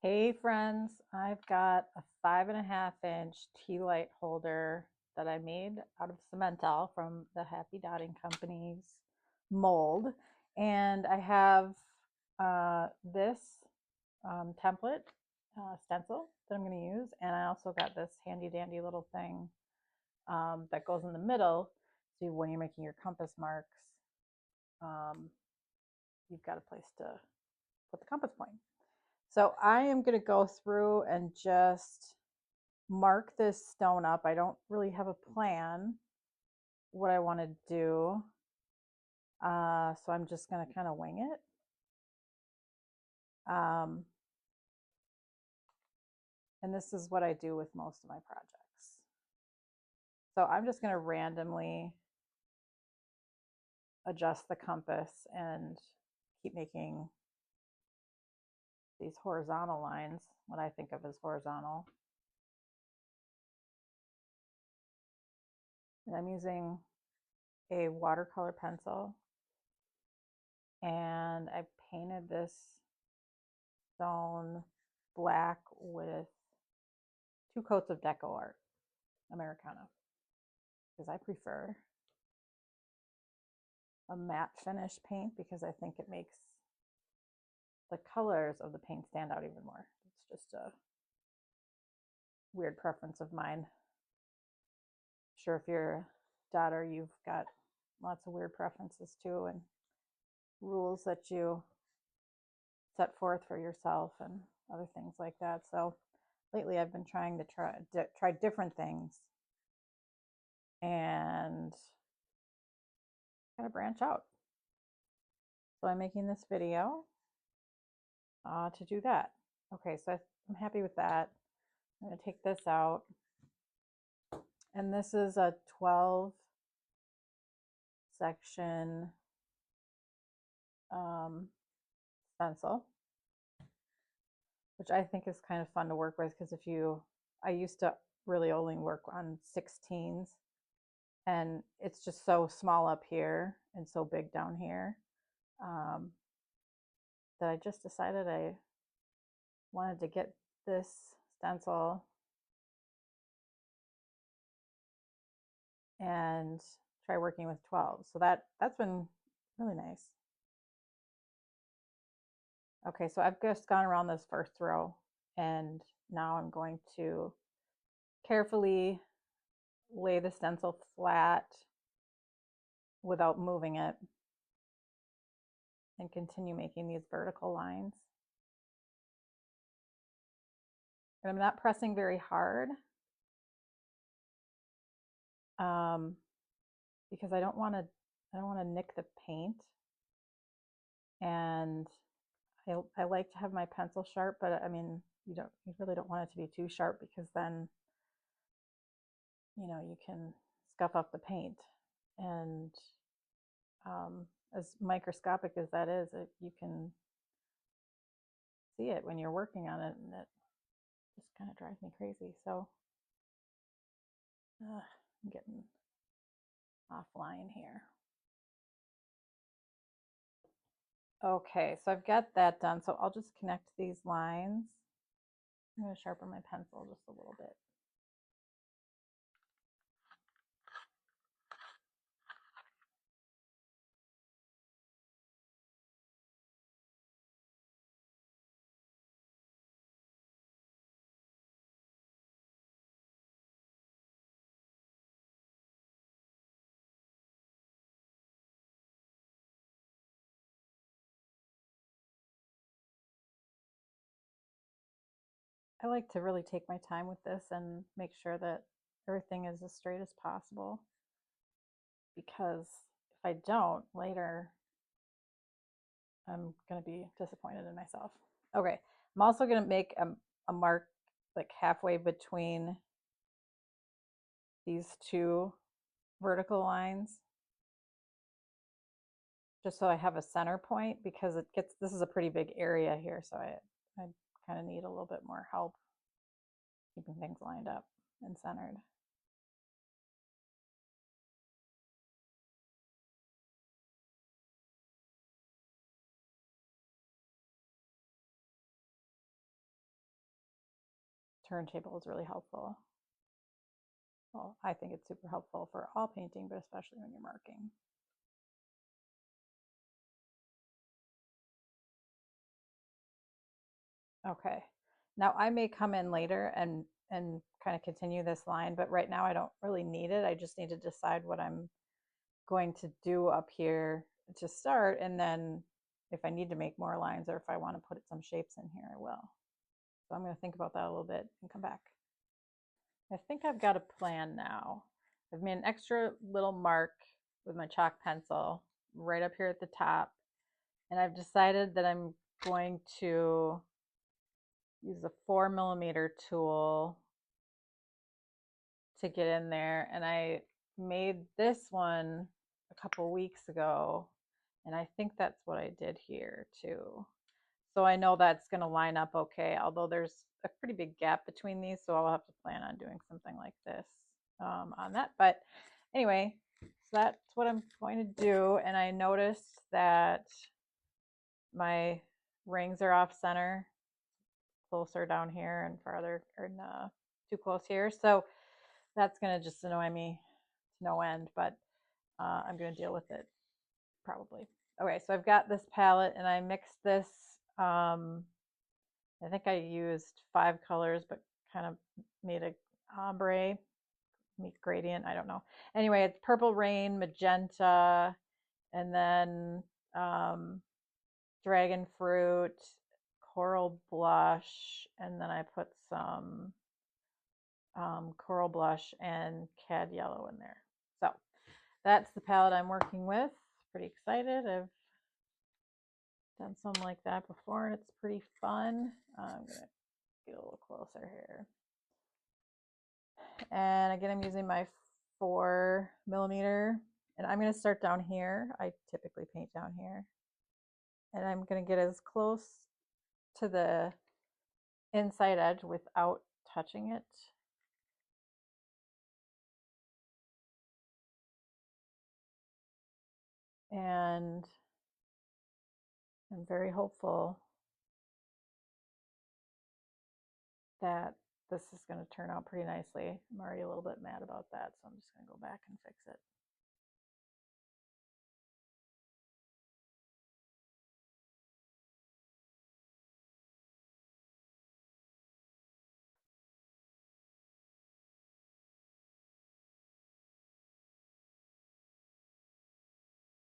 Hey friends, I've got a 5.5 inch tea light holder that I made out of Cemental from the Happy Dotting Company's mold. And I have this template stencil that I'm going to use. And I also got this handy dandy little thing that goes in the middle. So when you're making your compass marks, um, you've got a place to put the compass point. So I am going to go through and just mark this stone up. I don't really have a plan what I want to do. So I'm just going to kind of wing it. And this is what I do with most of my projects. So I'm just going to randomly adjust the compass and keep making these horizontal lines, what I think of as horizontal. And I'm using a watercolor pencil, and I painted this stone black with 2 coats of Deco Art Americano because I prefer a matte finish paint because I think it makes the colors of the paint stand out even more. It's just a weird preference of mine. I'm sure if you're a daughter, you've got lots of weird preferences too, and rules that you set forth for yourself and other things like that. So lately I've been trying to try different things and kind of branch out. So I'm making this video to do that. Okay, so I'm happy with that. I'm going to take this out. And this is a 12 section stencil, which I think is kind of fun to work with because I used to really only work on 16s, and it's just so small up here and so big down here that I just decided I wanted to get this stencil and try working with 12. So that's been really nice. Okay, so I've just gone around this first row, and now I'm going to carefully lay the stencil flat without moving it and continue making these vertical lines. And I'm not pressing very hard because I don't want to nick the paint, and I like to have my pencil sharp, but I mean you really don't want it to be too sharp because then you can scuff up the paint. And as microscopic as that is, you can see it when you're working on it, and it just kind of drives me crazy. So I'm getting offline here. Okay, so I've got that done. So I'll just connect these lines. I'm going to sharpen my pencil just a little bit. I like to really take my time with this and make sure that everything is as straight as possible, because if I don't, later I'm going to be disappointed in myself. Okay, I'm also going to make a mark like halfway between these two vertical lines, just so I have a center point, because this is a pretty big area here, so I kind of need a little bit more help keeping things lined up and centered. turntable is really helpful. Well, I think it's super helpful for all painting, but especially when you're marking. Okay. Now I may come in later and kind of continue this line, but right now I don't really need it. I just need to decide what I'm going to do up here to start, and then if I need to make more lines or if I want to put some shapes in here, I will. So I'm going to think about that a little bit and come back. I think I've got a plan now. I've made an extra little mark with my chalk pencil right up here at the top, and I've decided that I'm going to use a 4mm tool to get in there. And I made this one a couple weeks ago, and I think that's what I did here too. So I know that's going to line up okay, although there's a pretty big gap between these, so I'll have to plan on doing something like this on that. But anyway, so that's what I'm going to do. And I noticed that my rings are off center, closer down here and farther, or too close here. So that's going to just annoy me to no end, but I'm going to deal with it probably. Okay, so I've got this palette and I mixed this. I think I used 5 colors, but kind of made a ombre gradient. I don't know. Anyway, it's Purple Rain, Magenta, and then Dragon Fruit, Coral Blush, and then I put some Coral Blush and Cad Yellow in there. So that's the palette I'm working with. Pretty excited. I've done something like that before and it's pretty fun. I'm going to get a little closer here. And again, I'm using my 4mm, and I'm going to start down here. I typically paint down here. And I'm going to get as close to the inside edge without touching it. And I'm very hopeful that this is going to turn out pretty nicely. I'm already a little bit mad about that, so I'm just going to go back and fix it.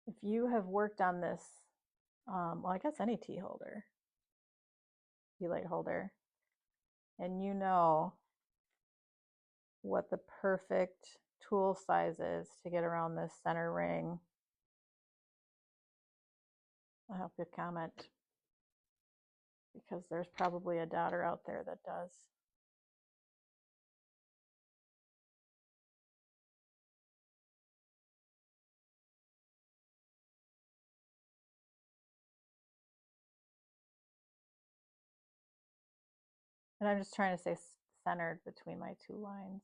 If you have worked on this, well, I guess any tea light holder, and you know what the perfect tool size is to get around this center ring, I'll help you comment, because there's probably a dotter out there that does. And I'm just trying to stay centered between my 2 lines.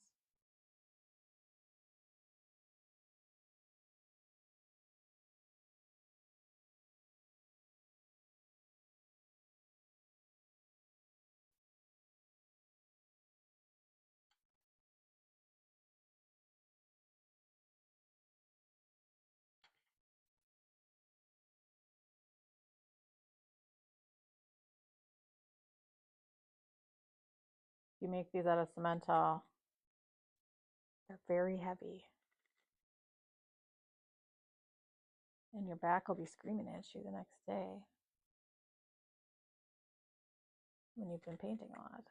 If you make these out of Simmental, they're very heavy. And your back will be screaming at you the next day when you've been painting a lot.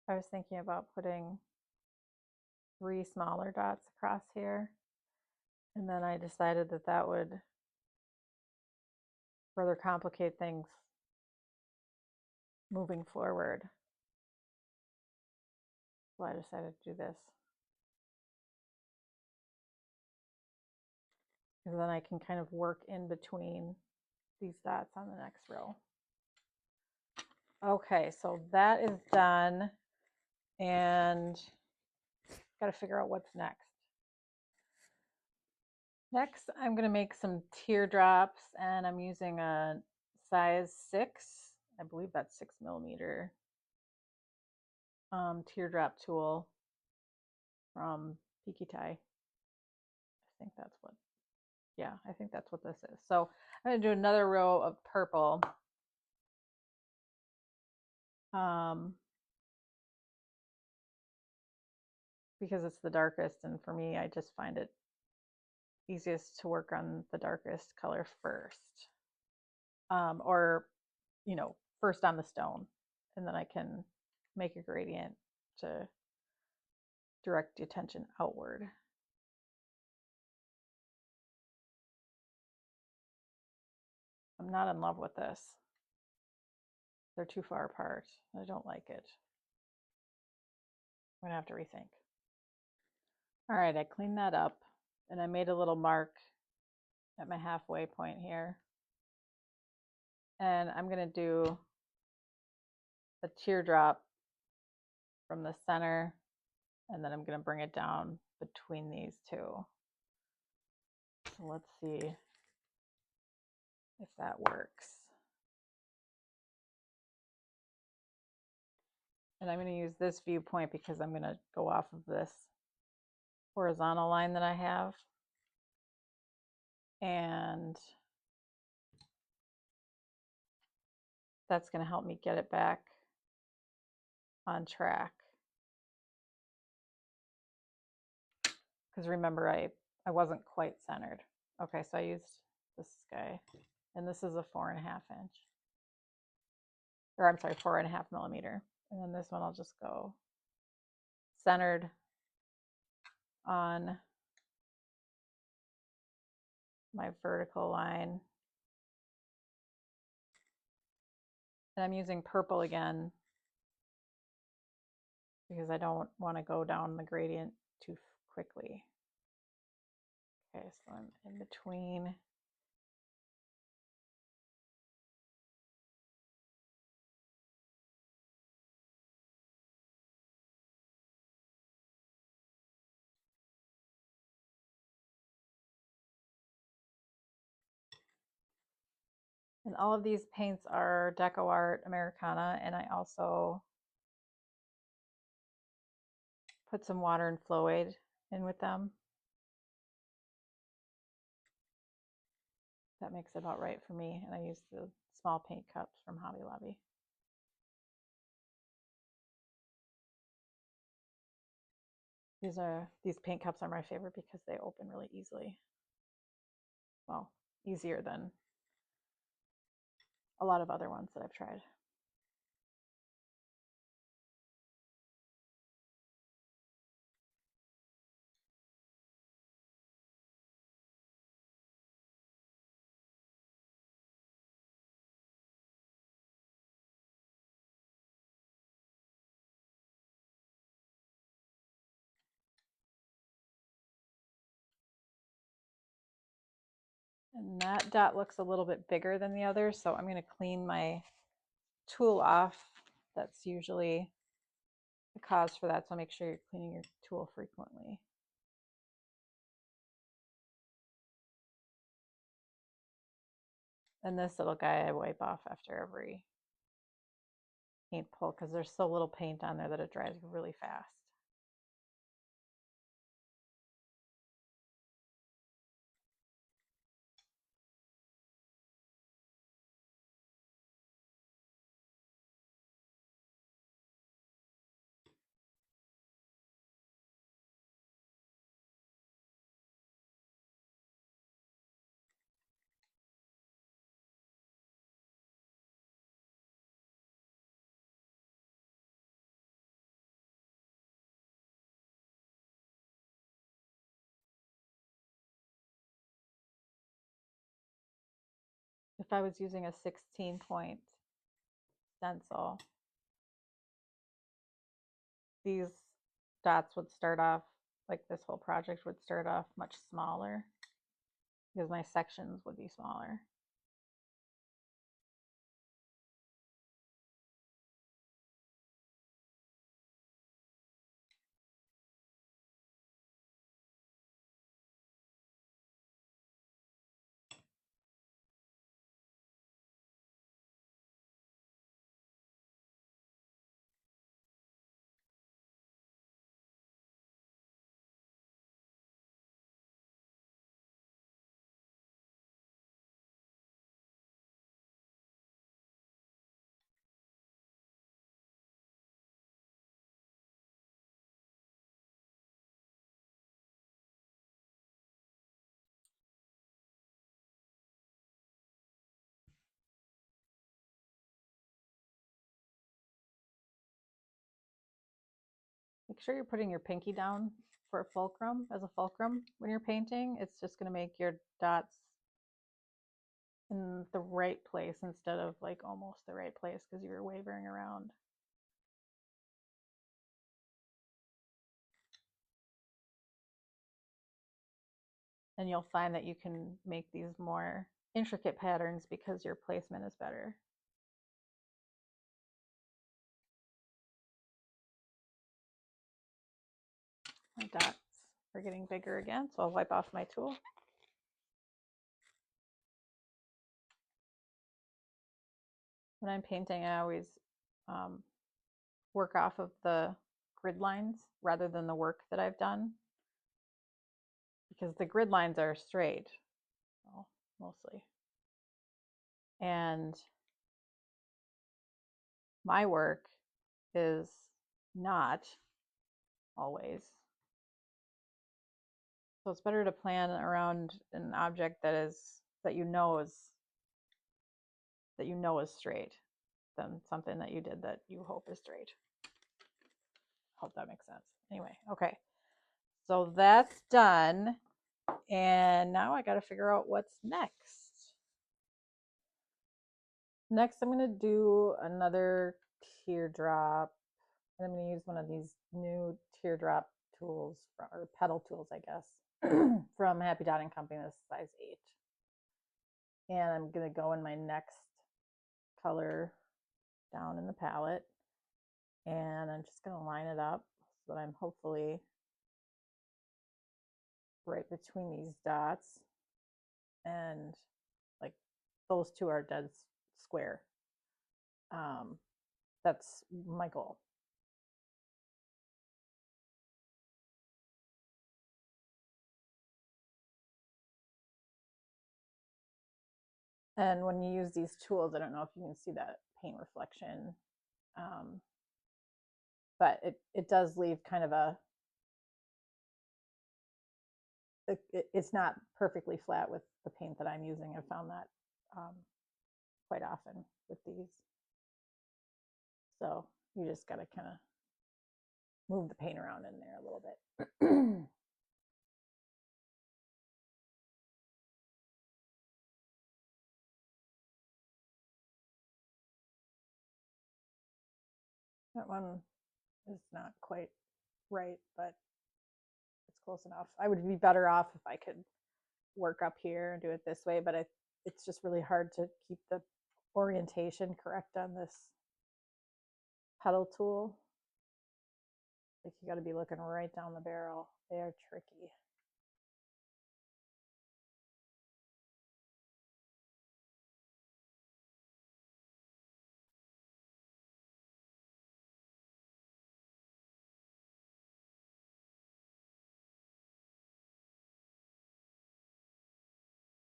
I was thinking about putting 3 smaller dots across here, and then I decided that that would further complicate things moving forward. So I decided to do this. because then I can kind of work in between these dots on the next row. Okay, so that is done, and got to figure out what's next. Next, I'm going to make some teardrops, and I'm using a size 6, I believe that's 6mm teardrop tool from Pikitai. I think that's what, yeah, I think that's what this is. So I'm going to do another row of purple. Because it's the darkest, and for me, I just find it easiest to work on the darkest color first. Or, you know, first on the stone, and then I can make a gradient to direct the attention outward. I'm not in love with this. They're too far apart. I don't like it. I'm gonna have to rethink. All right, I cleaned that up, and I made a little mark at my halfway point here. And I'm gonna do a teardrop from the center, and then I'm gonna bring it down between these two. So let's see if that works. And I'm going to use this viewpoint because I'm going to go off of this horizontal line that I have. And that's going to help me get it back on track. Because remember, I wasn't quite centered. Okay, so I used this guy, and this is a 4.5 inch. Or I'm sorry, 4.5mm. And then this one I'll just go centered on my vertical line. And I'm using purple again because I don't want to go down the gradient too quickly. Okay, so I'm in between. And all of these paints are Deco Art Americana, and I also put some water and Flow Aid in with them. That makes it about right for me, and I use the small paint cups from Hobby Lobby. These paint cups are my favorite because they open really easily. Well, easier than a lot of other ones that I've tried. And that dot looks a little bit bigger than the others, so I'm going to clean my tool off. That's usually the cause for that, so make sure you're cleaning your tool frequently. And this little guy I wipe off after every paint pull because there's so little paint on there that it dries really fast. If I was using a 16-point stencil, these dots would start off, like this whole project would start off much smaller. because my sections would be smaller. Make sure you're putting your pinky down for a fulcrum, as a fulcrum when you're painting. It's just going to make your dots in the right place instead of like almost the right place because you were wavering around. And you'll find that you can make these more intricate patterns because your placement is better. My dots are getting bigger again, so I'll wipe off my tool. When I'm painting, I always work off of the grid lines rather than the work that I've done, because the grid lines are straight, well, mostly. And my work is not always. So it's better to plan around an object that you know is straight than something that you did that you hope is straight. Hope that makes sense. Anyway, okay. So that's done. And now I got to figure out what's next. Next, I'm going to do another teardrop. And I'm going to use one of these new teardrop tools, or petal tools, I guess, from Happy Dotting Company, this size 8. And I'm going to go in my next color down in the palette. And I'm just going to line it up so that I'm hopefully right between these dots. And like those two are dead square. That's my goal. And when you use these tools, I don't know if you can see that paint reflection, but it does leave kind of it's not perfectly flat with the paint that I'm using. I've found that quite often with these. So you just got to kind of move the paint around in there a little bit. That one is not quite right, but it's close enough. I would be better off if I could work up here and do it this way, but it's just really hard to keep the orientation correct on this petal tool. Like you got to be looking right down the barrel. They are tricky.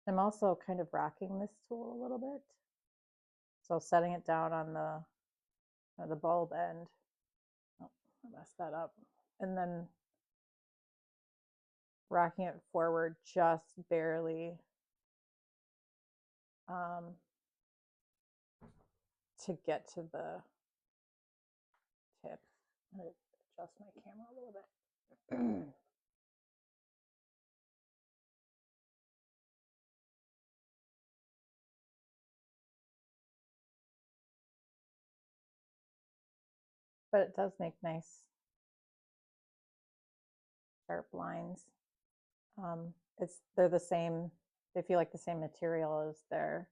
I'm also kind of rocking this tool a little bit. So setting it down on the bulb end. Oh, I messed that up. And then rocking it forward just barely to get to the tip. I'm going to adjust my camera a little bit. But it does make nice sharp lines. They're the same they feel like the same material as their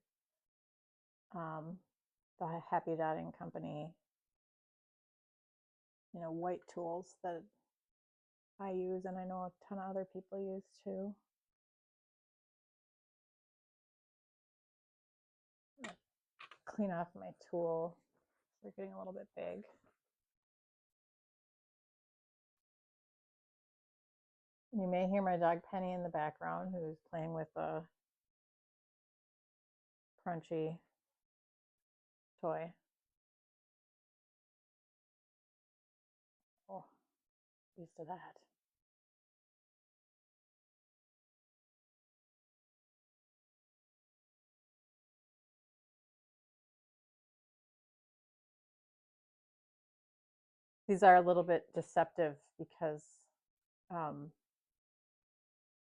the Happy Dotting Company, white tools that I use, and I know a ton of other people use too. Clean off my tool. They're getting a little bit big. You may hear my dog Penny in the background, who's playing with a crunchy toy. Oh, used to that. These are a little bit deceptive because um,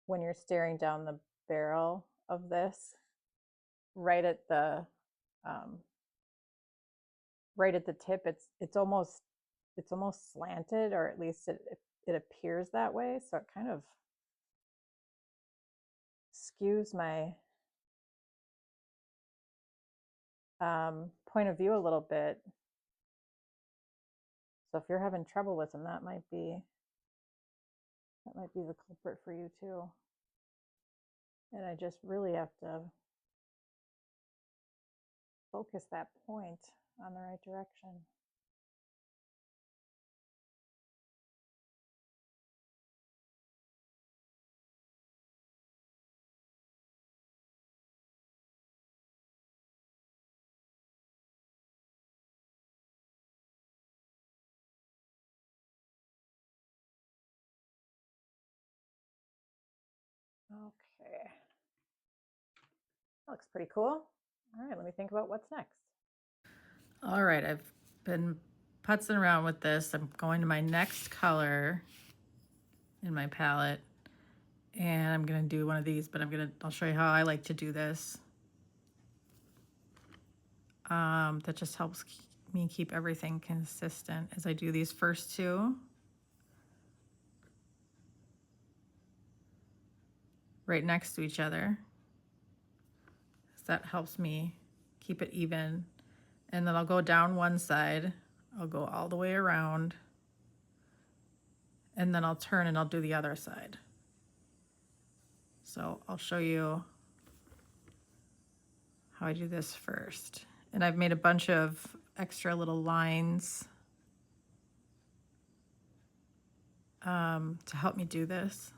when you're staring down the barrel of this, right at the um, right at the tip, it's almost slanted, or at least it appears that way. So it kind of skews my point of view a little bit. So if you're having trouble with them, that might be the culprit for you too. And I just really have to focus that point on the right direction. Okay. That looks pretty cool. All right, let me think about what's next. All right, I've been putzing around with this. I'm going to my next color in my palette, and I'm gonna do one of these, but I'll show you how I like to do this. That just helps me keep everything consistent as I do these first two. Right next to each other. So that helps me keep it even. And then I'll go down one side, I'll go all the way around, and then I'll turn and I'll do the other side. So I'll show you how I do this first. And I've made a bunch of extra little lines to help me do this.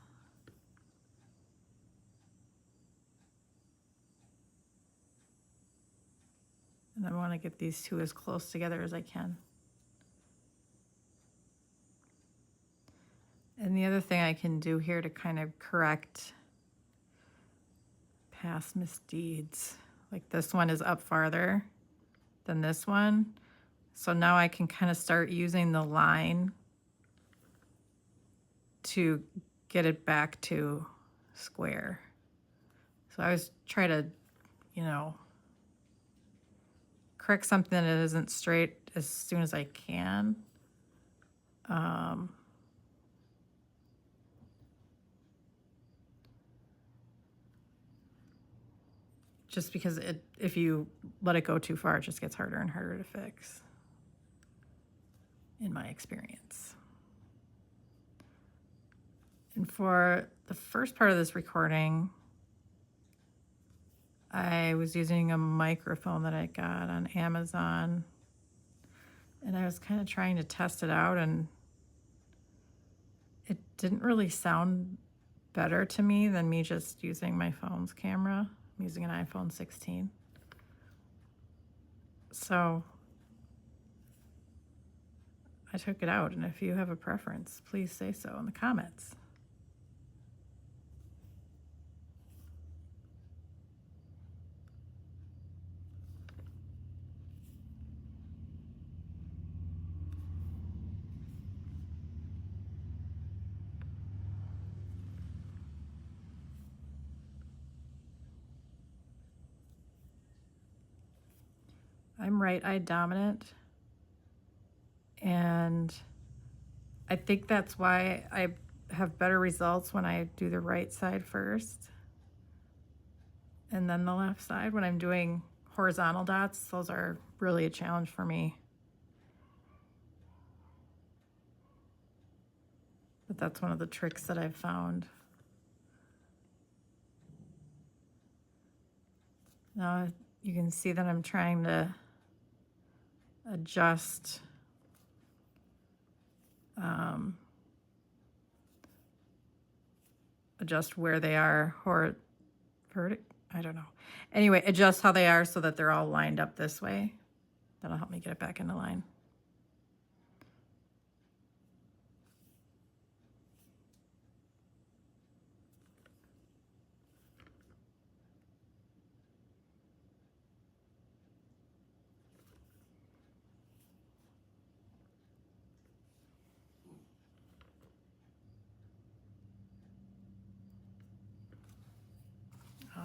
And I want to get these two as close together as I can. And the other thing I can do here to kind of correct past misdeeds, like this one is up farther than this one. So now I can kind of start using the line to get it back to square. So I always try to, correct something that isn't straight as soon as I can. Just because if you let it go too far, it just gets harder and harder to fix, in my experience. And for the first part of this recording, I was using a microphone that I got on Amazon, and I was kind of trying to test it out, and it didn't really sound better to me than me just using my phone's camera. I'm using an iPhone 16. So I took it out, and if you have a preference, please say so in the comments. I'm right-eye dominant, and I think that's why I have better results when I do the right side first. and then the left side. When I'm doing horizontal dots, those are really a challenge for me. But that's one of the tricks that I've found. Now you can see that I'm trying to adjust adjust where they are, or I don't know. Anyway, adjust how they are so that they're all lined up this way. That'll help me get it back into line.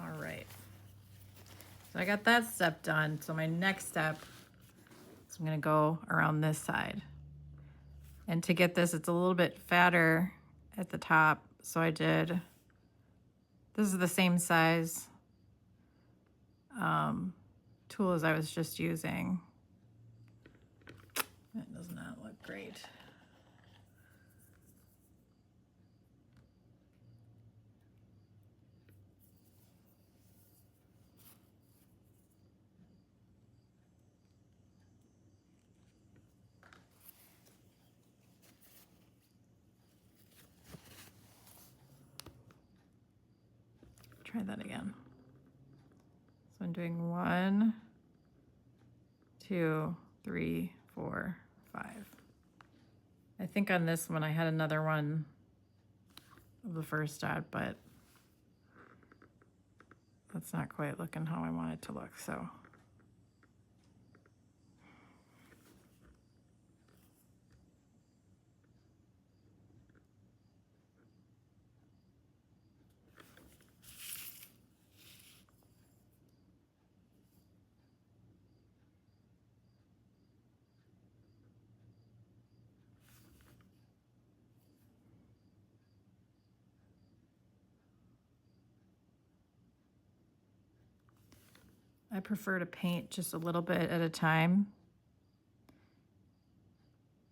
All right. So I got that step done. So my next step is I'm going to go around this side. And to get this, it's a little bit fatter at the top. So I did, this is the same size tool as I was just using. That does not look great. Try that again. So I'm doing 1, 2, 3, 4, 5. I think on this one I had another one of the first dot, but that's not quite looking how I want it to look. So I prefer to paint just a little bit at a time.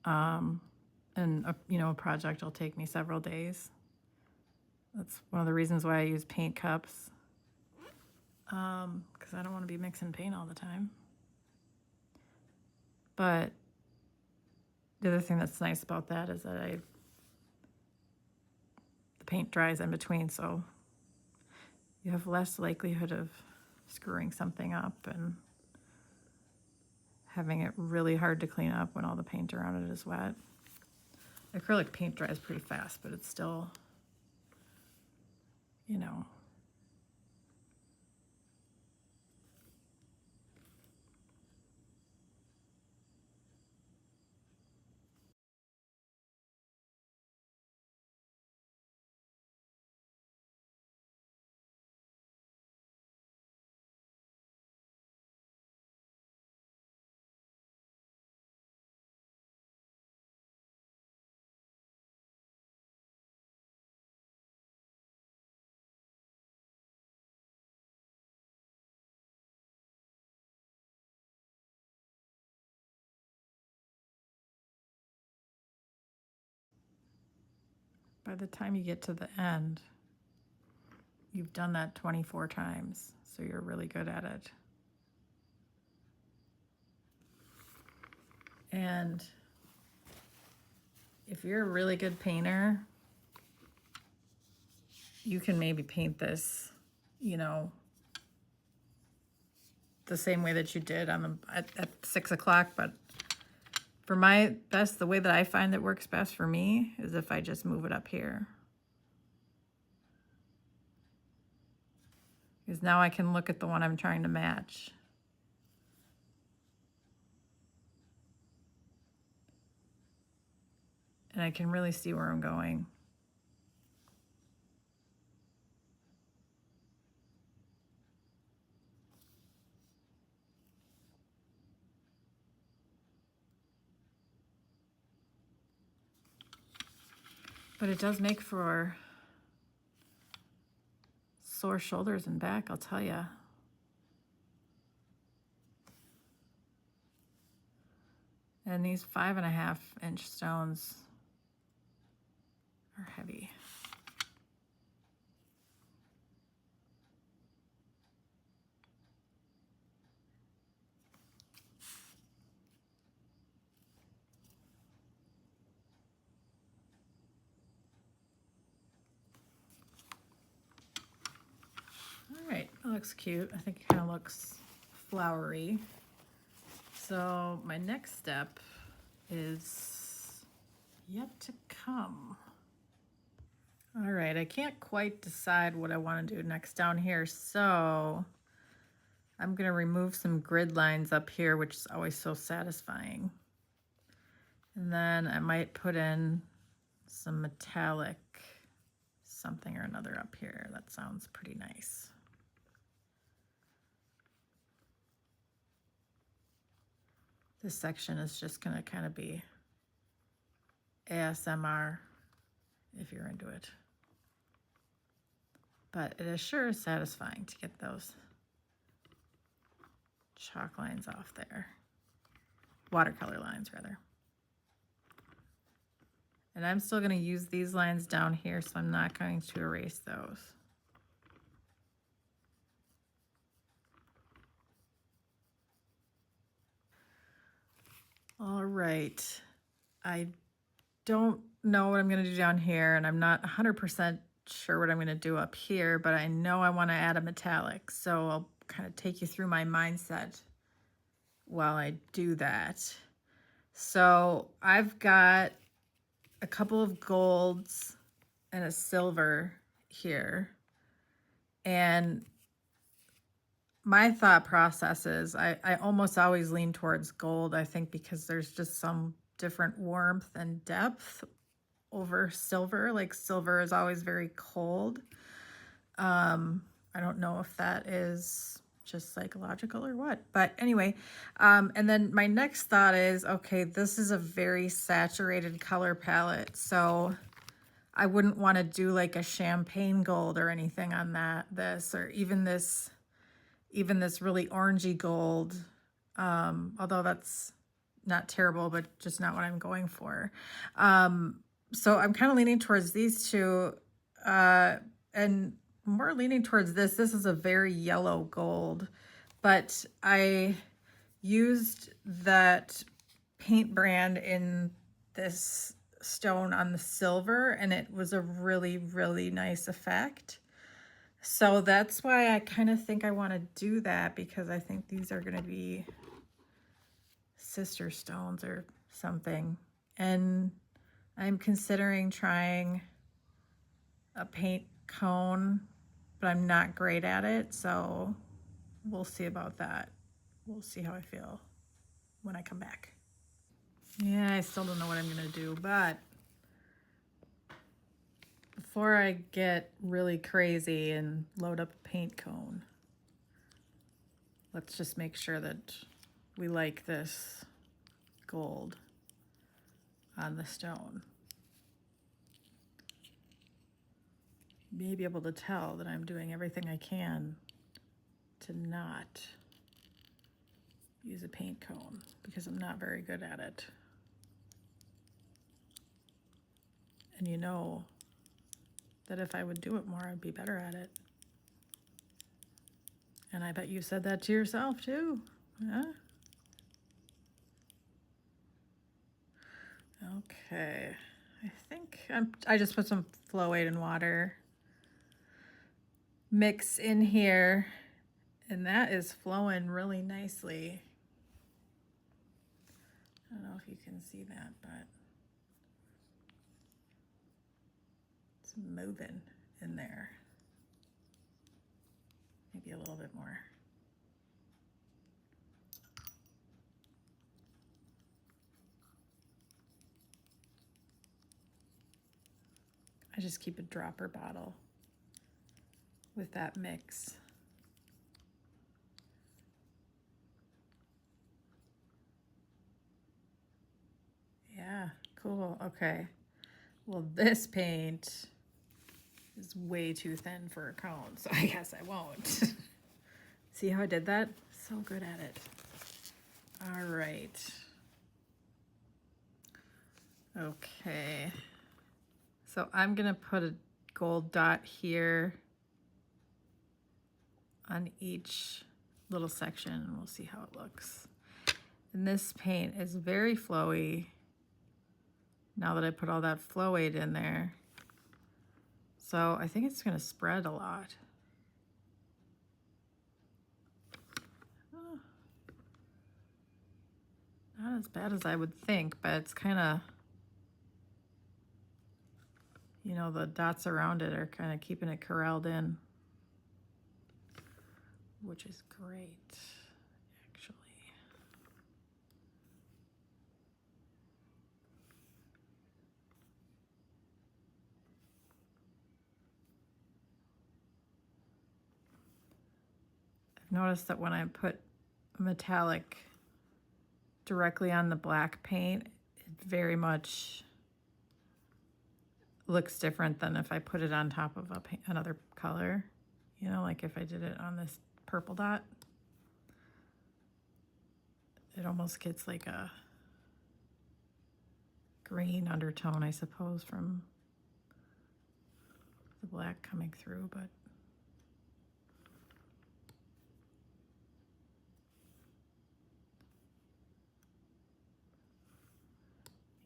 And a project will take me several days. That's one of the reasons why I use paint cups, because I don't want to be mixing paint all the time. But the other thing that's nice about that is that the paint dries in between, so you have less likelihood of screwing something up and having it really hard to clean up when all the paint around it is wet. Acrylic paint dries pretty fast, but it's still, by the time you get to the end, you've done that 24 times, so you're really good at it. And if you're a really good painter, you can maybe paint this, the same way that you did at 6 o'clock. But for the way that I find that works best for me is if I just move it up here. Because now I can look at the one I'm trying to match. And I can really see where I'm going. But it does make for sore shoulders and back, I'll tell you. And these 5.5-inch stones are heavy. All right, that looks cute. I think it kind of looks flowery. So my next step is yet to come. All right, I can't quite decide what I want to do next down here, so I'm going to remove some grid lines up here, which is always so satisfying. And then I might put in some metallic something or another up here. That sounds pretty nice. This section is just going to kind of be ASMR if you're into it. But it is sure satisfying to get those chalk lines off there. Watercolor lines, rather. And I'm still going to use these lines down here, so I'm not going to erase those. All right. I don't know what I'm going to do down here, and I'm not 100% sure what I'm going to do up here, but I know I want to add a metallic, so I'll kind of take you through my mindset while I do that. So I've got a couple of golds and a silver here, and my thought process is I almost always lean towards gold, I think, because there's just some different warmth and depth over silver. Like silver is always very cold. I don't know if that is just psychological or what, but anyway. And then my next thought is, okay, this is a very saturated color palette, so I wouldn't want to do like a champagne gold or anything on this, or even this really orangey gold, although that's not terrible, but just not what I'm going for. So I'm kind of leaning towards these two, and more leaning towards this. This is a very yellow gold, but I used that paint brand in this stone on the silver, and it was a really, really nice effect. So that's why I kind of think I want to do that, because I think these are going to be sister stones or something. And I'm considering trying a paint cone, but I'm not great at it, so we'll see about that. We'll see how I feel when I come back. Yeah, I still don't know what I'm going to do, but before I get really crazy and load up a paint cone, let's just make sure that we like this gold on the stone. Be able to tell that I'm doing everything I can to not use a paint cone, because I'm not very good at it. And you know that if I would do it more, I'd be better at it. And I bet you said that to yourself too. Yeah? Okay. I think I just put some flow aid and water mix in here, and that is flowing really nicely. I don't know if you can see that, but it's moving in there. Maybe a little bit more. I just keep a dropper bottle with that mix. Yeah, cool. Okay. Well, this paint is way too thin for a cone, so I guess I won't. See how I did that? So good at it. All right. Okay. So I'm gonna put a gold dot here on each little section and we'll see how it looks. And this paint is very flowy now that I put all that flow aid in there. So I think it's gonna spread a lot. Oh, not as bad as I would think, but it's kind of, you know, the dots around it are kind of keeping it corralled in, which is great, actually. I've noticed that when I put metallic directly on the black paint, it very much looks different than if I put it on top of another color. You know, like if I did it on this purple dot, it almost gets like a green undertone, I suppose, from the black coming through, but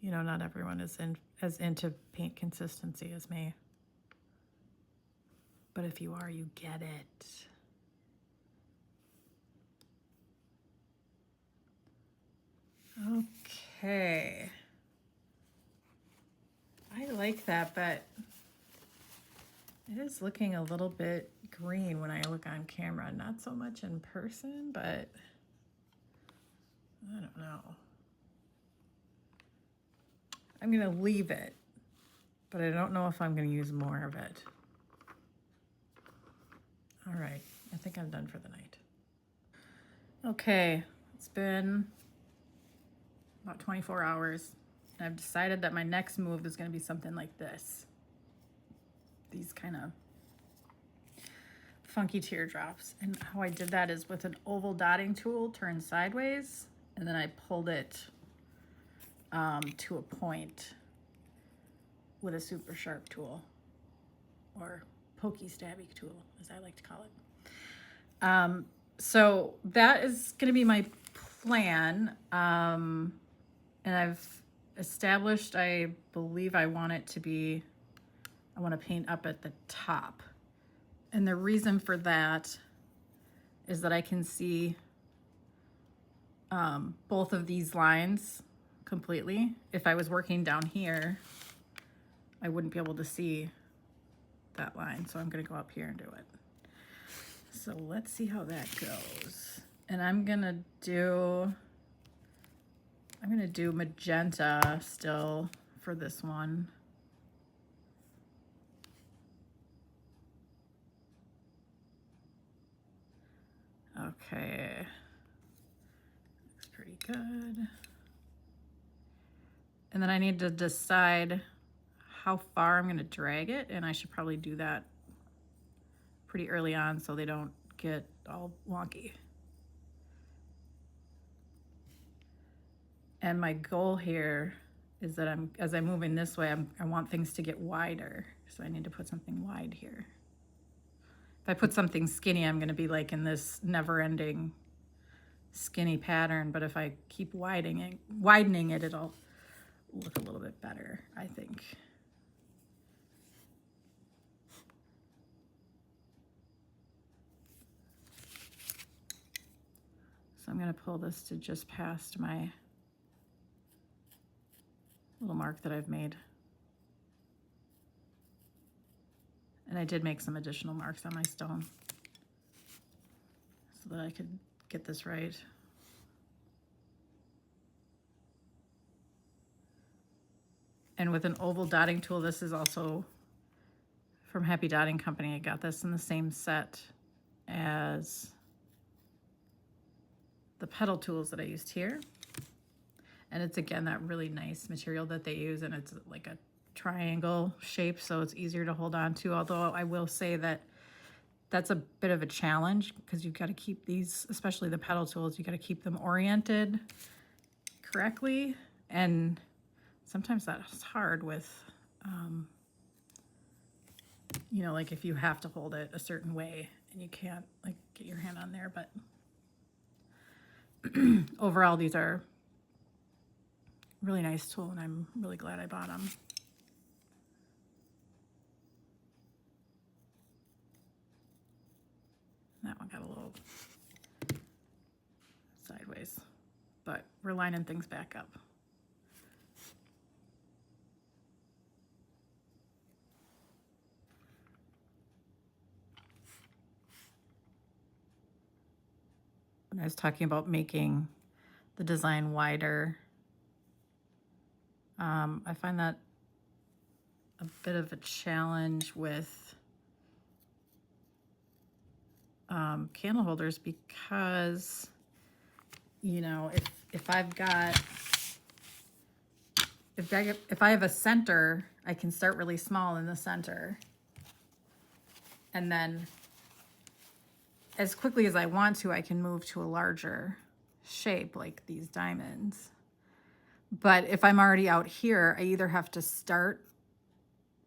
you know, not everyone is as into paint consistency as me. But if you are, you get it. Okay. I like that, but it is looking a little bit green when I look on camera. Not so much in person, but I don't know. I'm gonna leave it, but I don't know if I'm gonna use more of it. All right, I think I'm done for the night. Okay, it's been about 24 hours. And I've decided that my next move is gonna be something like this. These kind of funky teardrops. And how I did that is with an oval dotting tool turned sideways, and then I pulled it to a point with a super sharp tool, or pokey stabby tool, as I like to call it. So that is going to be my plan. And I've established, I believe I want it to be, I want to paint up at the top. And the reason for that is that I can see both of these lines completely. If I was working down here, I wouldn't be able to see that line. So I'm gonna go up here and do it. So let's see how that goes. And I'm gonna do magenta still for this one. Okay, looks pretty good. And then I need to decide how far I'm gonna drag it, and I should probably do that pretty early on so they don't get all wonky. And my goal here is that as I'm moving this way, I want things to get wider. So I need to put something wide here. If I put something skinny, I'm gonna be like in this never-ending skinny pattern, but if I keep widening it, it'll look a little bit better, I think. So I'm gonna pull this to just past my little mark that I've made. And I did make some additional marks on my stone so that I could get this right. And with an oval dotting tool, this is also from Happy Dotting Company. I got this in the same set as the petal tools that I used here. And it's, again, that really nice material that they use, and it's like a triangle shape, so it's easier to hold on to. Although I will say that that's a bit of a challenge because you've got to keep these, especially the pedal tools, you got to keep them oriented correctly. And sometimes that's hard with, you know, like if you have to hold it a certain way and you can't like get your hand on there. But overall, these are really nice tool, and I'm really glad I bought them. That one got a little sideways, but we're lining things back up. When I was talking about making the design wider, I find that a bit of a challenge with candle holders because, you know, if I've got, if I have a center, I can start really small in the center, and then as quickly as I want to, I can move to a larger shape like these diamonds. But if I'm already out here, I either have to start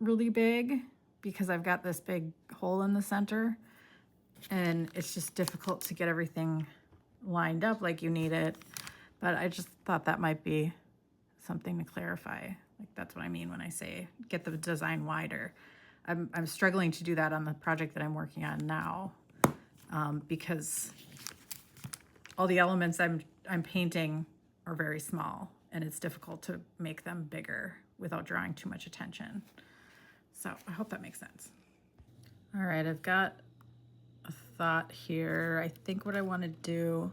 really big because I've got this big hole in the center, and it's just difficult to get everything lined up like you need it. But I just thought that might be something to clarify. Like that's what I mean when I say get the design wider. I'm struggling to do that on the project that I'm working on now, because all the elements I'm painting are very small, and it's difficult to make them bigger without drawing too much attention. So I hope that makes sense. All right, I've got a thought here. I think what I want to do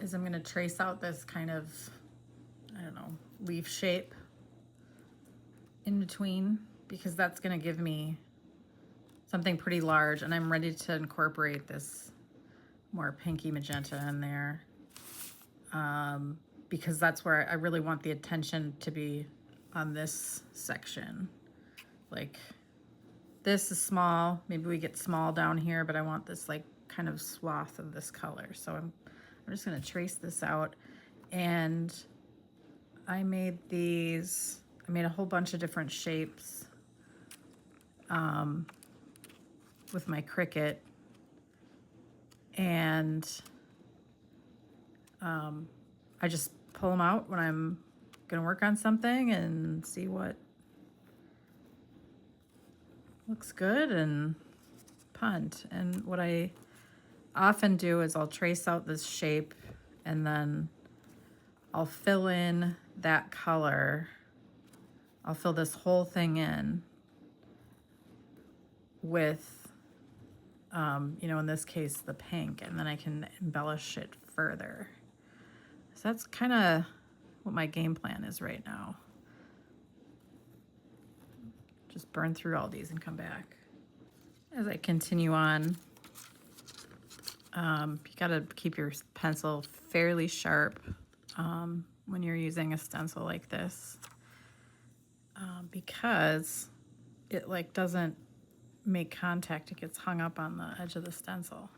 is I'm going to trace out this kind of, I don't know, leaf shape in between, because that's going to give me something pretty large, and I'm ready to incorporate this more pinky magenta in there, because that's where I really want the attention to be on this section. Like this is small, maybe we get small down here, but I want this like kind of swath of this color. So I'm just gonna trace this out. And I made these, I made a whole bunch of different shapes with my Cricut, and I just pull them out when I'm gonna work on something and see what looks good and punt. And what I often do is I'll trace out this shape and then I'll fill in that color. I'll fill this whole thing in with, you know, in this case, the pink, and then I can embellish it further. So that's kind of what my game plan is right now. Just burn through all these and come back. As I continue on, you gotta keep your pencil fairly sharp when you're using a stencil like this, because it like doesn't make contact. It gets hung up on the edge of the stencil.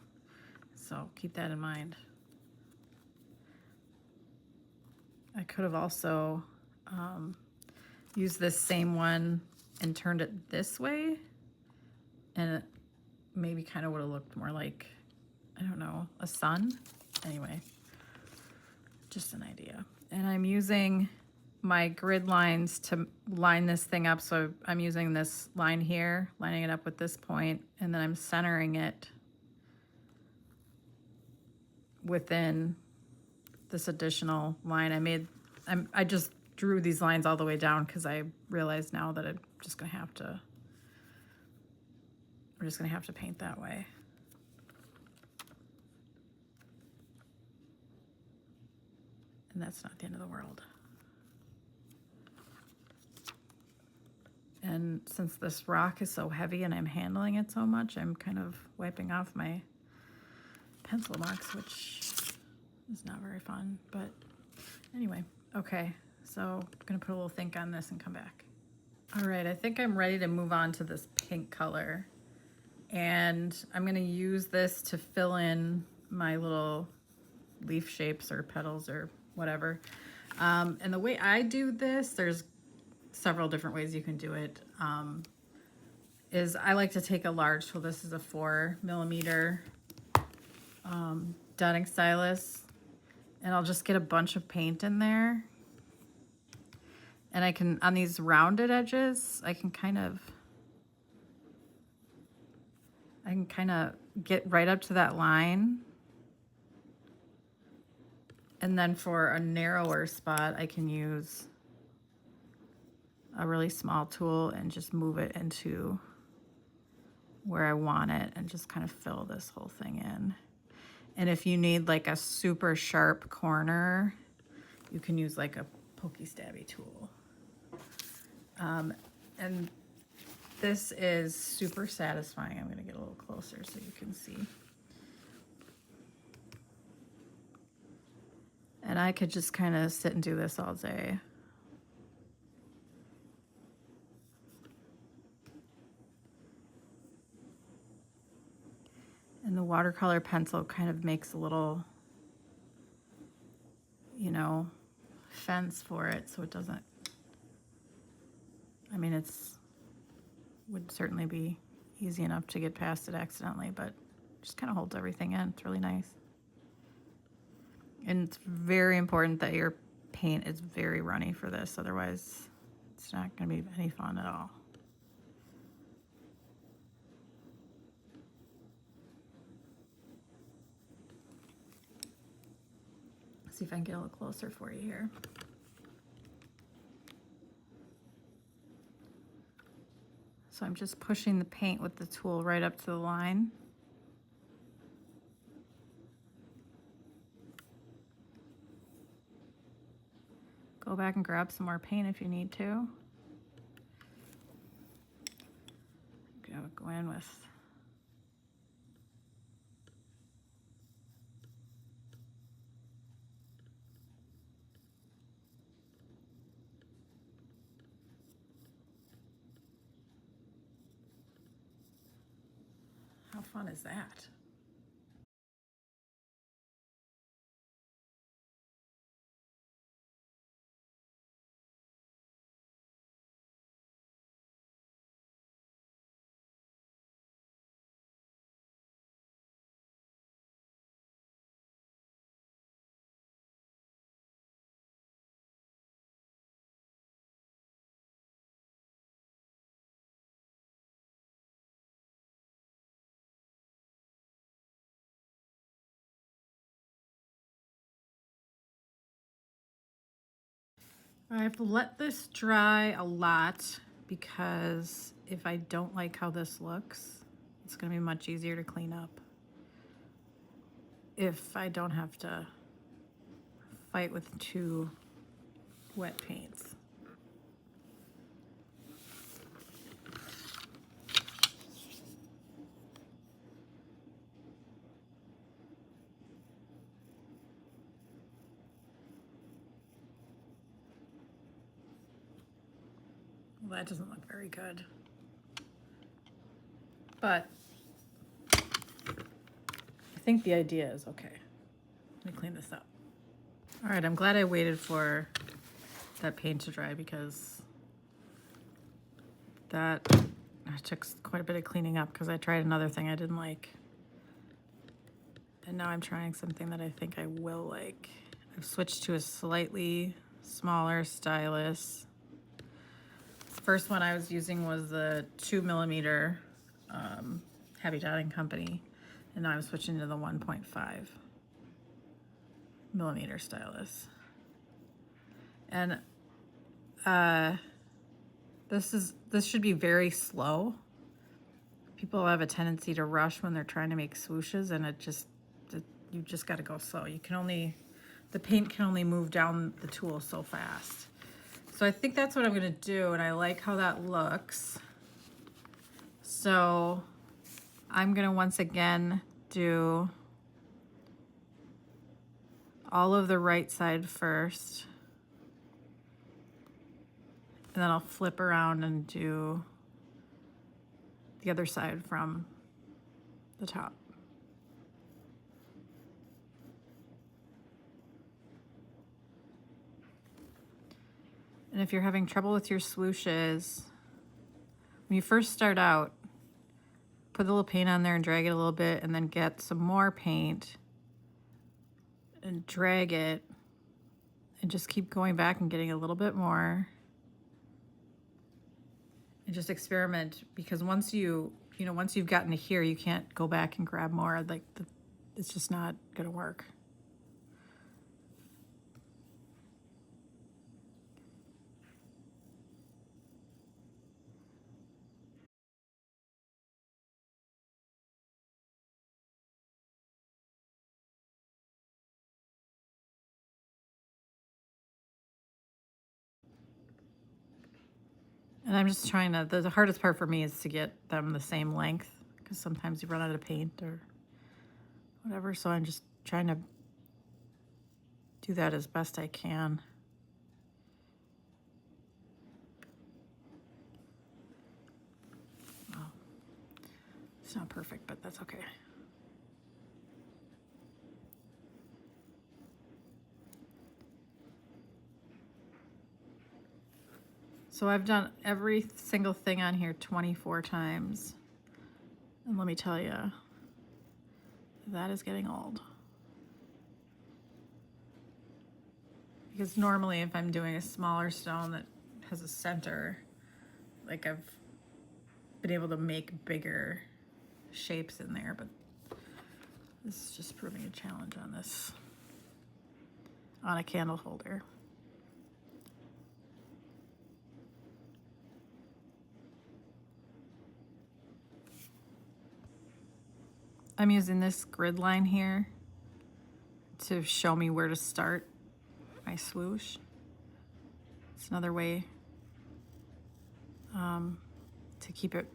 So keep that in mind. I could have also used this same one and turned it this way, and it maybe kind of would have looked more like, I don't know, a sun. Anyway, just an idea. And I'm using my grid lines to line this thing up. So I'm using this line here, lining it up with this point, and then I'm centering it within this additional line. I just drew these lines all the way down because I realize now that I'm just gonna have to, we're just gonna have to paint that way. And that's not the end of the world. And since this rock is so heavy and I'm handling it so much, I'm kind of wiping off my pencil box, which is not very fun. But anyway, okay. So I'm gonna put a little think on this and come back. All right, I think I'm ready to move on to this pink color. And I'm gonna use this to fill in my little leaf shapes or petals or whatever. And the way I do this, there's several different ways you can do it. Is I like to take a large, so this is a 4mm dotting stylus, and I'll just get a bunch of paint in there. And I can, on these rounded edges, I can kind of get right up to that line. And then for a narrower spot, I can use a really small tool and just move it into where I want it and just kind of fill this whole thing in. And if you need like a super sharp corner, you can use like a pokey stabby tool. And this is super satisfying. I'm gonna get a little closer so you can see. And I could just kind of sit and do this all day. And the watercolor pencil kind of makes a little, you know, fence for it so it doesn't, I mean, would certainly be easy enough to get past it accidentally, but just kind of holds everything in. It's really nice. And it's very important that your paint is very runny for this, otherwise it's not going to be any fun at all. Let's see if I can get a little closer for you here. So I'm just pushing the paint with the tool right up to the line. Go back and grab some more paint if you need to. Go in with how fun is that? I've let this dry a lot because if I don't like how this looks, it's going to be much easier to clean up if I don't have to fight with two wet paints. Well, that doesn't look very good. But I think the idea is okay. Let me clean this up. All right, I'm glad I waited for that paint to dry because that took quite a bit of cleaning up because I tried another thing I didn't like. And now I'm trying something that I think I will like. I've switched to a slightly smaller stylus. The first one I was using was the 2mm Happy Dotting Company, and now I'm switching to the 1.5mm stylus. And this should be very slow. People have a tendency to rush when they're trying to make swooshes, and you just got to go slow. The paint can only move down the tool so fast. So I think that's what I'm gonna do, and I like how that looks. So I'm gonna once again do all of the right side first. And then I'll flip around and do the other side from the top. And if you're having trouble with your swooshes, when you first start out, put a little paint on there and drag it a little bit, and then get some more paint and drag it, and just keep going back and getting a little bit more. And just experiment, because once once you've gotten to here, you can't go back and grab more. It's just not gonna work. And I'm just trying to, the hardest part for me is to get them the same length, because sometimes you run out of paint or whatever. So I'm just trying to do that as best I can. Well, it's not perfect, but that's okay. So I've done every single thing on here 24 times. And let me tell you, that is getting old. Because normally if I'm doing a smaller stone that has a center, like I've been able to make bigger shapes in there, but this is just proving a challenge on this, on a candle holder. I'm using this grid line here to show me where to start my swoosh. It's another way to keep it,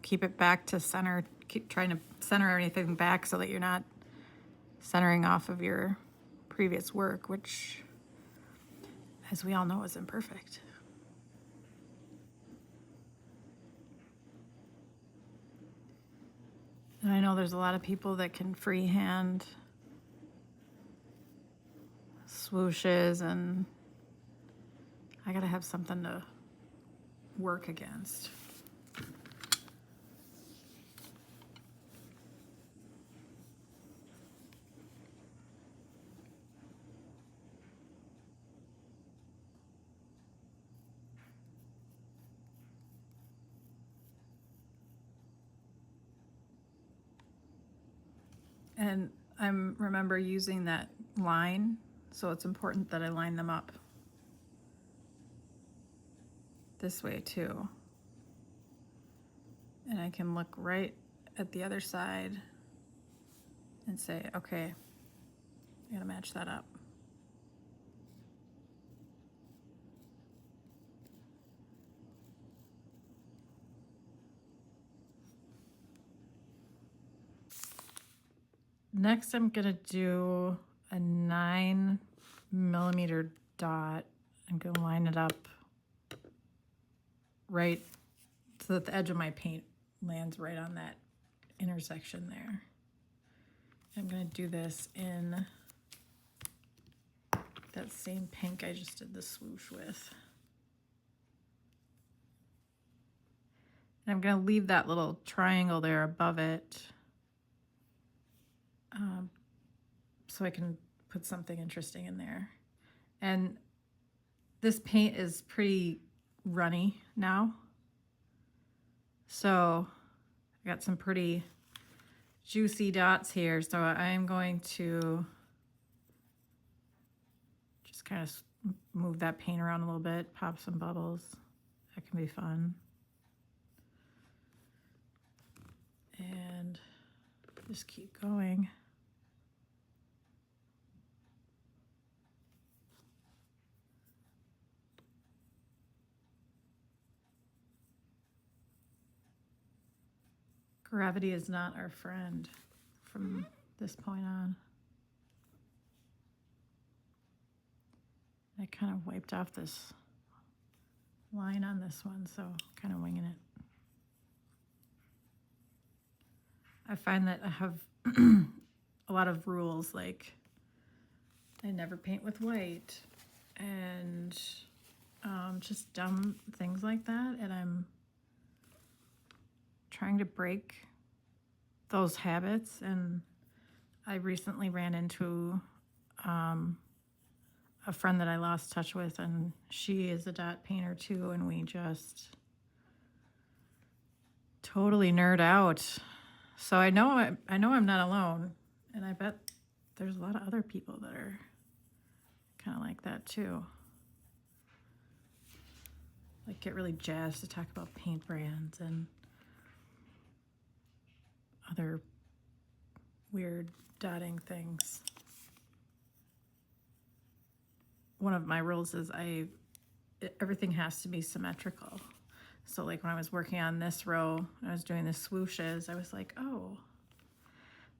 keep it back to center, keep trying to center everything back so that you're not centering off of your previous work, which, as we all know, is imperfect. And I know there's a lot of people that can freehand swooshes, and I gotta have something to work against. And I remember using that line, so it's important that I line them up this way too. And I can look right at the other side and say, okay, I gotta match that up. Next, I'm gonna do a 9mm dot. I'm gonna line it up right so that the edge of my paint lands right on that intersection there. I'm gonna do this in that same pink I just did the swoosh with. And I'm gonna leave that little triangle there above it, so I can put something interesting in there. And this paint is pretty runny now, so I got some pretty juicy dots here. So I'm going to just kind of move that paint around a little bit, pop some bubbles. That can be fun. And just keep going. Gravity is not our friend from this point on. I kind of wiped off this line on this one, so kind of winging it. I find that I have a lot of rules, like I never paint with white and just dumb things like that, and I'm trying to break those habits. And I recently ran into a friend that I lost touch with, and she is a dot painter too, and we just totally nerd out. So I know I'm not alone, and I bet there's a lot of other people that are kind of like that too. Like get really jazzed to talk about paint brands and other weird dotting things. One of my rules is everything has to be symmetrical. So like when I was working on this row, I was doing the swooshes, I was like, oh,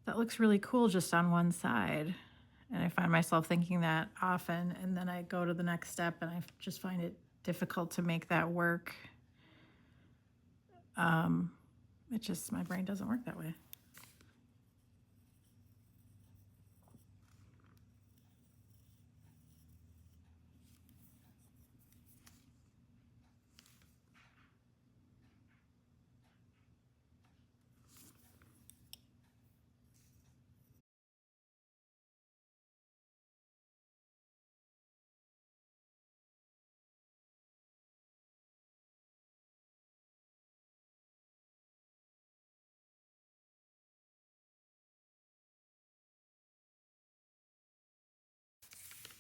that looks really cool just on one side. And I find myself thinking that often, and then I go to the next step and I just find it difficult to make that work. My brain doesn't work that way.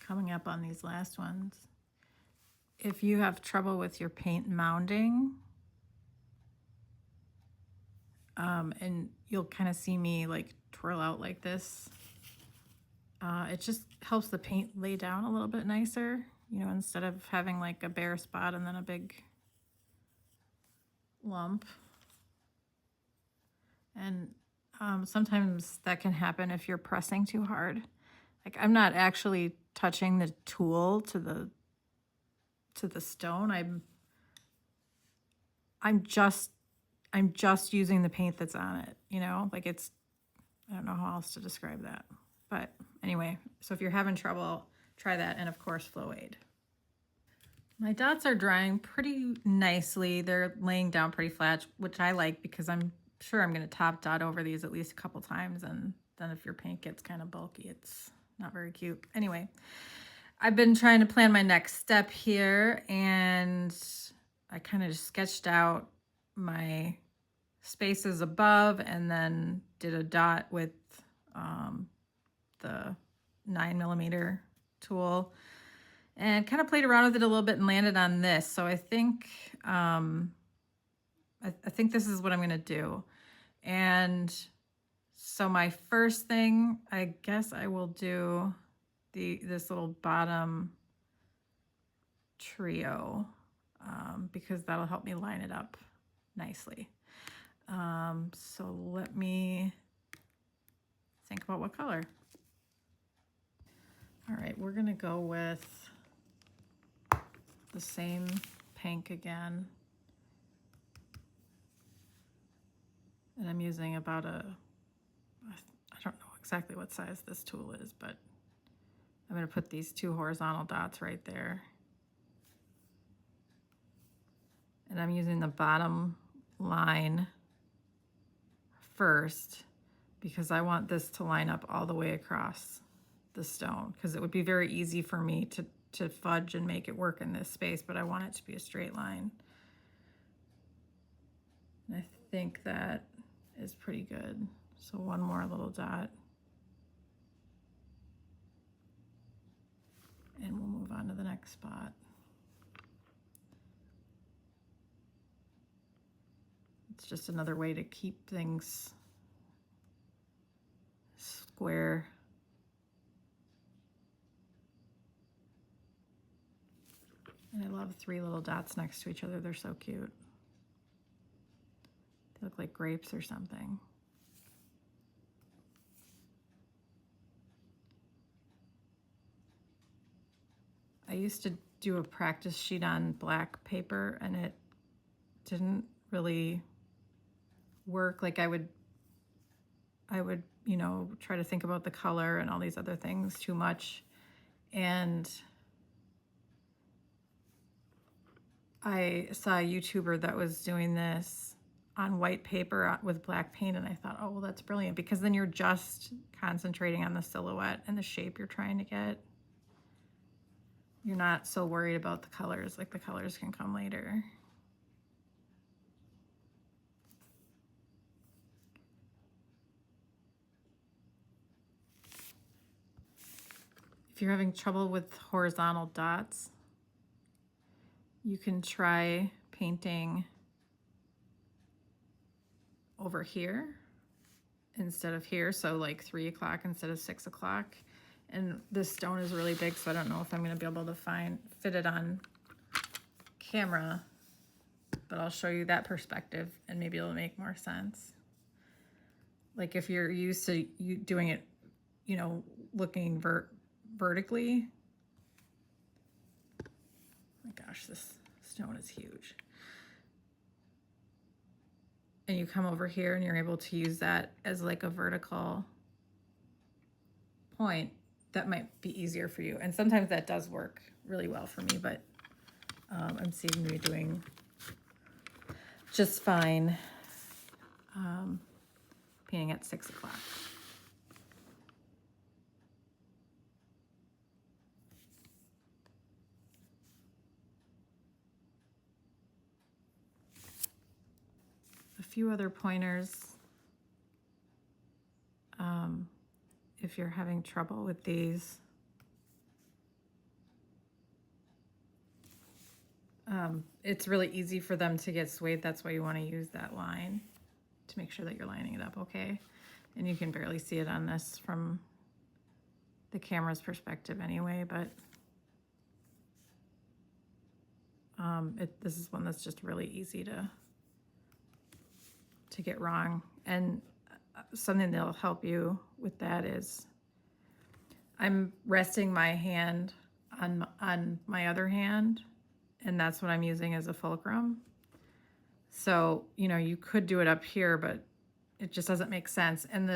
Coming up on these last ones, if you have trouble with your paint mounding, and you'll kind of see me like twirl out like this, it just helps the paint lay down a little bit nicer, you know, instead of having like a bare spot and then a big lump. And sometimes that can happen if you're pressing too hard. Like I'm not actually touching the tool to the stone. I'm just using the paint that's on it, you know, like I don't know how else to describe that. But anyway, so if you're having trouble, try that. And of course, Flow Aid. My dots are drying pretty nicely. They're laying down pretty flat, which I like because I'm sure I'm going to top dot over these at least a couple times. And then if your paint gets kind of bulky, it's not very cute. Anyway, I've been trying to plan my next step here, and I kind of just sketched out my spaces above and then did a dot with the 9mm tool and kind of played around with it a little bit and landed on this. So I think I think this is what I'm going to do. And so my first thing, I guess I will do this little bottom trio because that'll help me line it up nicely. So let me think about what color. All right, we're gonna go with the same pink again. And I'm using about I don't know exactly what size this tool is, but I'm gonna put these 2 horizontal dots right there. And I'm using the bottom line first because I want this to line up all the way across the stone, because it would be very easy for me to fudge and make it work in this space, but I want it to be a straight line. And I think that is pretty good. So one more little dot. And we'll move on to the next spot. It's just another way to keep things square. And I love 3 little dots next to each other. They're so cute. They look like grapes or something. I used to do a practice sheet on black paper and it didn't really work. Like I would, you know, try to think about the color and all these other things too much. And I saw a YouTuber that was doing this on white paper with black paint, and I thought, oh, well, that's brilliant, because then you're just concentrating on the silhouette and the shape you're trying to get. You're not so worried about the colors, like the colors can come later. If you're having trouble with horizontal dots, you can try painting over here instead of here, so like 3 o'clock instead of 6 o'clock. And this stone is really big, so I don't know if I'm going to be able to fit it on camera, but I'll show you that perspective and maybe it'll make more sense. Like if you're used to doing it, you know, looking vertically. Oh my gosh, this stone is huge. And you come over here and you're able to use that as like a vertical point. That might be easier for you. And sometimes that does work really well for me, but I'm seeing me doing just fine painting at 6 o'clock. A few other pointers. If you're having trouble with these, it's really easy for them to get swayed. That's why you want to use that line to make sure that you're lining it up okay. And you can barely see it on this from the camera's perspective anyway, but this is one that's just really easy to get wrong. And something that'll help you with that is I'm resting my hand on my other hand, and that's what I'm using as a fulcrum. So, you know, you could do it up here, but it just doesn't make sense. And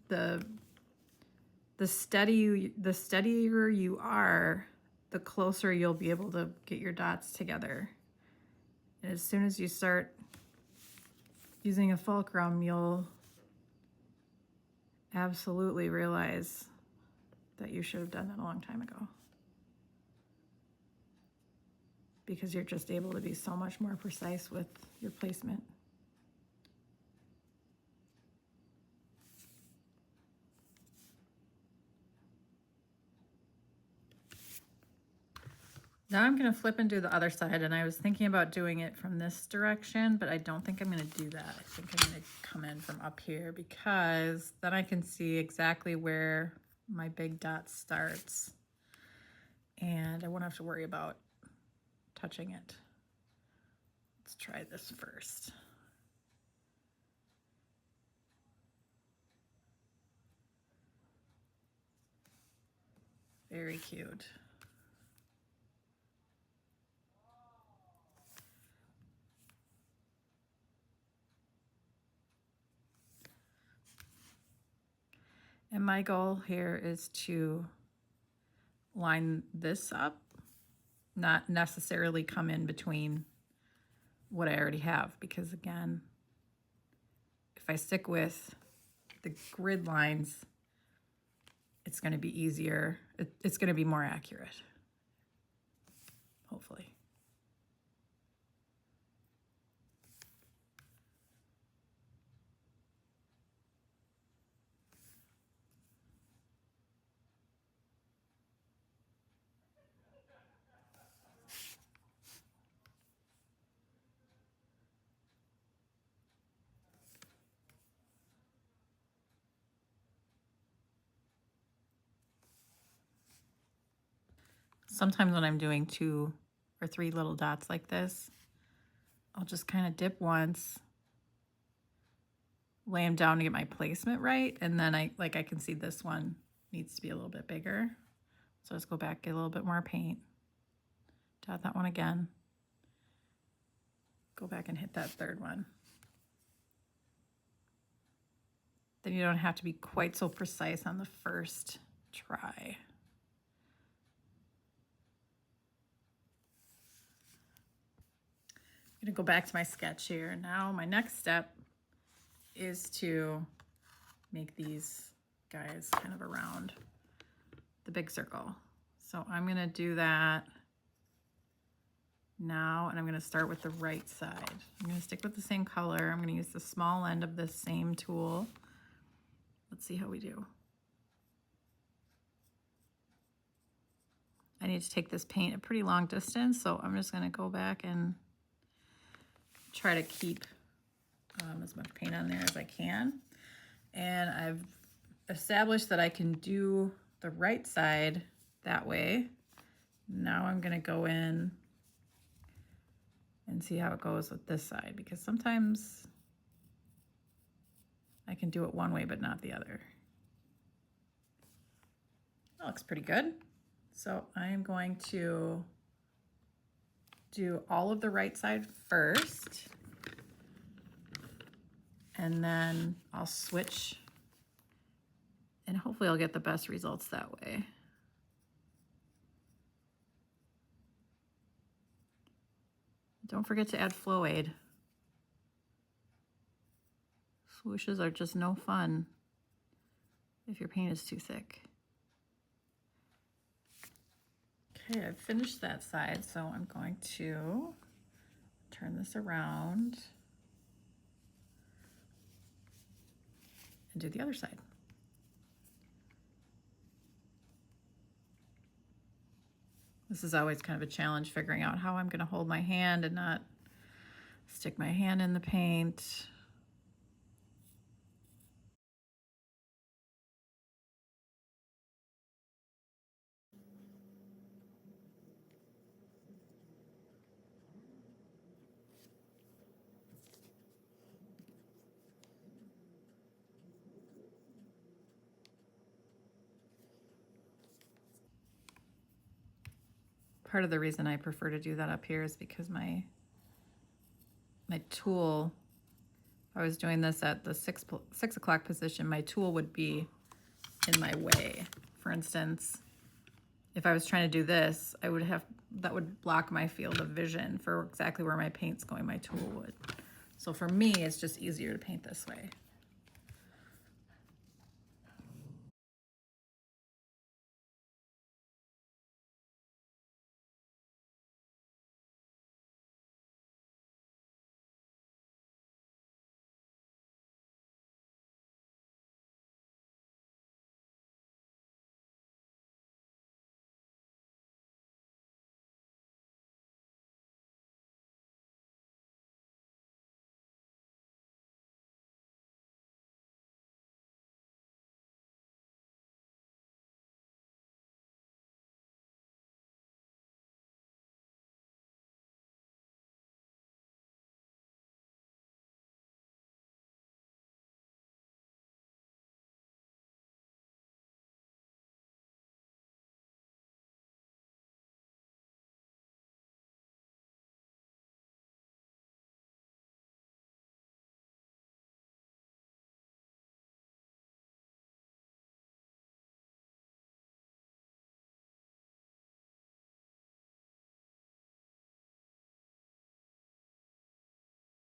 the steadier you are, the closer you'll be able to get your dots together. And as soon as you start using a fulcrum, you'll absolutely realize that you should have done that a long time ago, because you're just able to be so much more precise with your placement. Now I'm going to flip and do the other side, and I was thinking about doing it from this direction, but I don't think I'm going to do that. I think I'm going to come in from up here, because then I can see exactly where my big dot starts, and I won't have to worry about touching it. Let's try this first. Very cute. And my goal here is to line this up, not necessarily come in between what I already have, because again, if I stick with the grid lines, it's going to be easier. It's going to be more accurate, hopefully. Sometimes when I'm doing 2 or 3 little dots like this, I'll just kind of dip once, lay them down to get my placement right, and then I can see this one needs to be a little bit bigger. So let's go back, get a little bit more paint, Dot that one again. Go back and hit that third one. Then you don't have to be quite so precise on the first try. I'm gonna go back to my sketch here. Now my next step is to make these guys kind of around the big circle. So I'm gonna do that now, and I'm gonna start with the right side. I'm gonna stick with the same color. I'm gonna use the small end of the same tool. Let's see how we do. I need to take this paint a pretty long distance, so I'm just gonna go back and try to keep as much paint on there as I can. And I've established that I can do the right side that way. Now I'm gonna go in and see how it goes with this side, because sometimes I can do it one way but not the other. That looks pretty good. So I'm going to do all of the right side first, and then I'll switch, and hopefully I'll get the best results that way. Don't forget to add flow aid. Swooshes are just no fun if your paint is too thick. Okay, I've finished that side, so I'm going to turn this around and do the other side. This is always kind of a challenge, figuring out how I'm going to hold my hand and not stick my hand in the paint. Part of the reason I prefer to do that up here is because my tool, if I was doing this at the 6 o'clock position, my tool would be in my way. For instance, if I was trying to do this, that would block my field of vision for exactly where my paint's going, my tool would. So for me, it's just easier to paint this way.